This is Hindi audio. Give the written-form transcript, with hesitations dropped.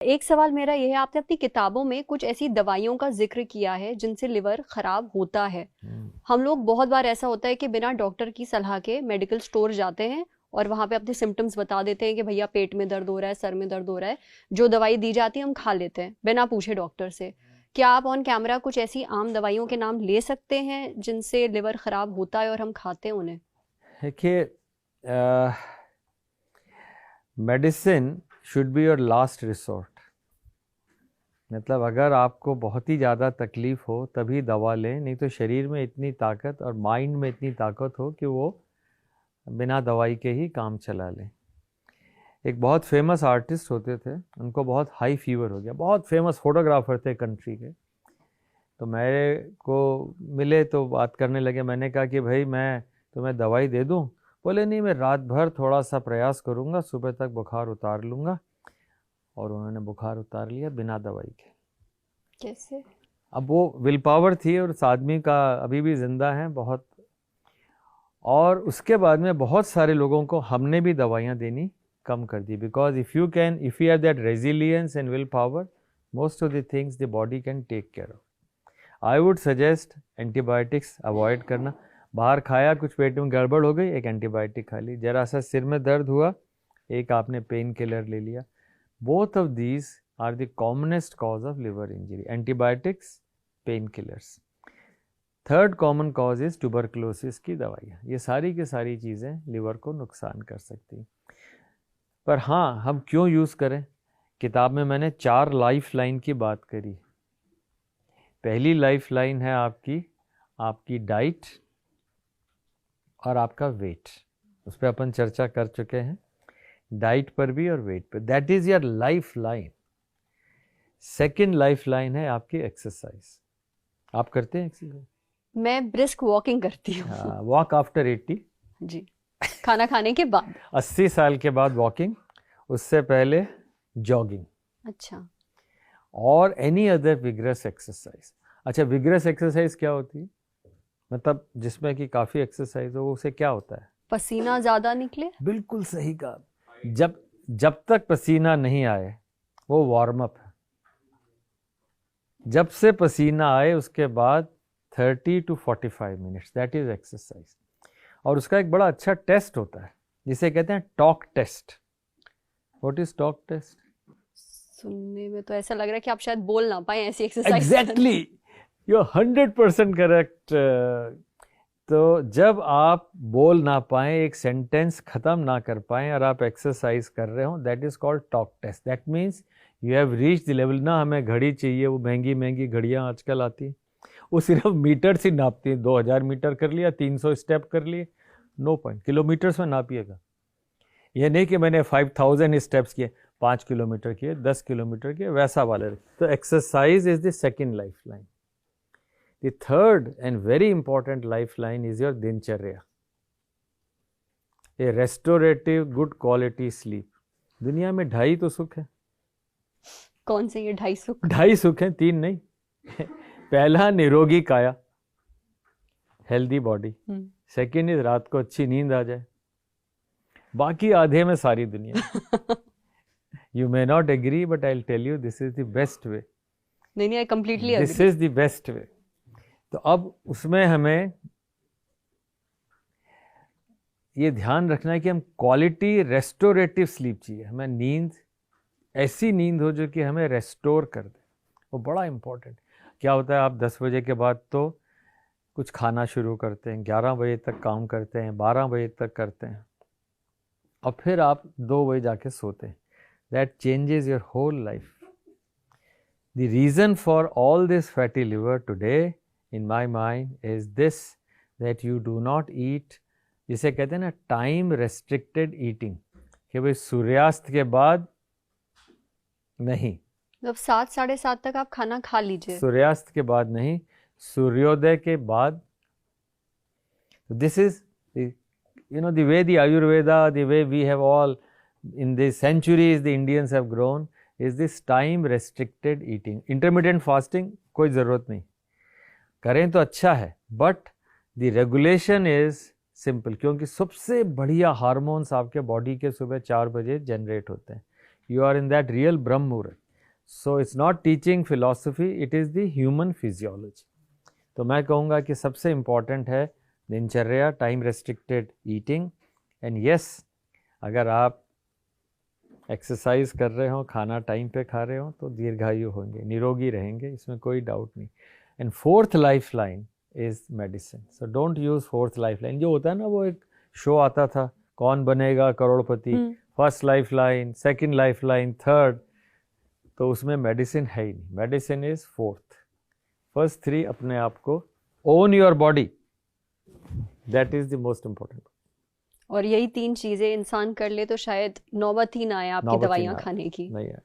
एक सवाल मेरा यह है, आपने अपनी किताबों में कुछ ऐसी दवाइयों का जिक्र किया है जिनसे लिवर खराब होता है। हम लोग बहुत बार ऐसा होता है कि बिना डॉक्टर की सलाह के मेडिकल स्टोर जाते हैं और वहां पे अपने सिम्टम्स बता देते हैं कि भैया पेट में दर्द हो रहा है, सर में दर्द हो रहा है। जो दवाई दी जाती है हम खा लेते हैं बिना पूछे डॉक्टर से। क्या आप ऑन कैमरा कुछ ऐसी आम दवाइयों के नाम ले सकते हैं जिनसे लिवर खराब होता है और हम खाते हैं उन्हें? देखिए, medicine should be your last resort. मतलब अगर आपको बहुत ही ज़्यादा तकलीफ़ हो तभी दवा लें, नहीं तो शरीर में इतनी ताकत और माइंड में इतनी ताकत हो कि वो बिना दवाई के ही काम चला लें। एक बहुत फेमस आर्टिस्ट होते थे, उनको बहुत हाई फीवर हो गया, बहुत फेमस फोटोग्राफर थे कंट्री के। तो मेरे को मिले तो बात करने लगे। मैंने कहा कि भाई मैं तुम्हें दवाई दे दूं? बोले नहीं, मैं रात भर थोड़ा सा प्रयास करूंगा, सुबह तक बुखार उतार लूंगा। और उन्होंने बुखार उतार लिया बिना दवाई के। कैसे? अब वो विल पावर थी और उस आदमी का अभी भी जिंदा है बहुत। और उसके बाद में बहुत सारे लोगों को हमने भी दवाइयाँ देनी कम कर दी, because if you have that resilience and willpower, most of the things the body can take care of. I would suggest antibiotics avoid करना। बाहर खाया, कुछ पेट में गड़बड़ हो गई, एक एंटीबायोटिक खा ली। जरा सा सिर में दर्द हुआ, एक आपने पेन किलर ले लिया। Both of these are the commonest cause of liver injury, antibiotics, pain killers. Third common cause is tuberculosis की दवाइयाँ। ये सारी की सारी चीज़ें लिवर को नुकसान कर सकती हैं। पर हाँ, हम क्यों यूज़ करें? किताब में मैंने 4 लाइफ लाइन की बात करी। पहली लाइफ लाइन है आपकी डाइट और आपका वेट। उस पर अपन चर्चा कर चुके हैं, डाइट पर भी और वेट पर। That is your life line. Second life line है आपकी एक्सरसाइज। आप करते हैं एक्सरसाइज? मैं ब्रिस्क वॉकिंग करती हूँ। हाँ, वॉक आफ्टर 80। जी, खाना खाने के बाद। 80 साल के बाद वॉकिंग, उससे पहले जॉगिंग। अच्छा। और एनी अदर विग्रस एक्सरसाइज। अच्छा, विग्रस एक्सरसाइज क्या होती है? मतलब जिसमें कि काफ़ी एक्सरसाइज हो, उसे क्या होता है? पसीना ज्यादा निकले। बिल्कुल सही कहा। जब तक पसीना नहीं आए वो वार्म अप है। जब से पसीना आए उसके बाद 30 to 45 minutes, that is exercise. और उसका एक बड़ा अच्छा टेस्ट होता है जिसे कहते हैं talk test. What is talk test? सुनने में तो ऐसा लग रहा है कि आप शायद बोल ना पाए ऐसी exercise. Exactly, you are 100% correct. तो जब आप बोल ना पाएं, एक सेंटेंस खत्म ना कर पाएं और आप एक्सरसाइज कर रहे हो, that is called talk test. That means you have reach the level. ना हमें घड़ी चाहिए, वो महंगी महंगी घड़ियाँ आजकल आती हैं, वो सिर्फ मीटर से नापती है। 2000 मीटर कर लिया, 300 स्टेप कर लिए, नो पॉइंट। किलोमीटर्स में नापिएगा। ये नहीं कि मैंने 5000 स्टेप्स किए, 5 किलोमीटर किए, 10 किलोमीटर किए, वैसा वाले। तो exercise is the second life line. The third and very important lifeline is your दिनचर्या, a restorative good quality sleep। दुनिया में 2.5 तो सुख है। कौन से ये 2.5 सुख? 2.5 सुख हैं, 3 नहीं। पहला निरोगी काया, हेल्दी बॉडी। सेकेंड इज रात को अच्छी नींद आ जाए। बाकी आधे में सारी दुनिया। You may not agree but I will tell you this is the best way. नहीं, I completely agree. This is the best way. तो अब उसमें हमें ये ध्यान रखना है कि हम क्वालिटी रेस्टोरेटिव स्लीप चाहिए। हमें नींद, ऐसी नींद हो जो कि हमें रेस्टोर कर दे, वो बड़ा इंपॉर्टेंट। क्या होता है, आप 10 बजे के बाद तो कुछ खाना शुरू करते हैं, 11 बजे तक काम करते हैं, 12 बजे तक करते हैं, और फिर आप 2 बजे जाके सोते हैं। That changes your whole life. The reason for all this fatty liver today in my mind is this, that you do not eat, जिसे कहते हैं ना टाइम रेस्ट्रिक्टेड ईटिंग, कि भाई सूर्यास्त के बाद नहीं, मतलब 7 साढ़े 7 तक आप खाना खा लीजिए। सूर्यास्त के बाद नहीं, सूर्योदय के बाद। This is the way the Ayurveda, the way we have all in the centuries the Indians have grown, is this time restricted eating। intermittent fasting कोई ज़रूरत नहीं, करें तो अच्छा है, but the regulation is simple. क्योंकि सबसे बढ़िया हार्मोन्स आपके बॉडी के सुबह 4 बजे जनरेट होते हैं। You are in that real brahma muhurta. So it's not teaching philosophy, it is the human physiology. तो मैं कहूँगा कि सबसे इम्पॉर्टेंट है दिनचर्या, time restricted eating, and yes, अगर आप एक्सरसाइज कर रहे हो, खाना टाइम पे खा रहे हो, तो दीर्घायु होंगे, निरोगी रहेंगे, इसमें कोई डाउट नहीं। And fourth life line is medicine. So don't use fourth life line. जो होता है ना, वो एक शो आता था, Kaun Banega Crorepati, first lifeline, second lifeline, third, तो उसमें मेडिसिन है ही नहीं। Medicine is fourth. First three अपने आप को, own your body, that is the most important. और यही 3 चीजें इंसान कर ले तो शायद नौबत ही ना आए आपकी नौबत ही दवाइयाँ ना आए। खाने की। नहीं है।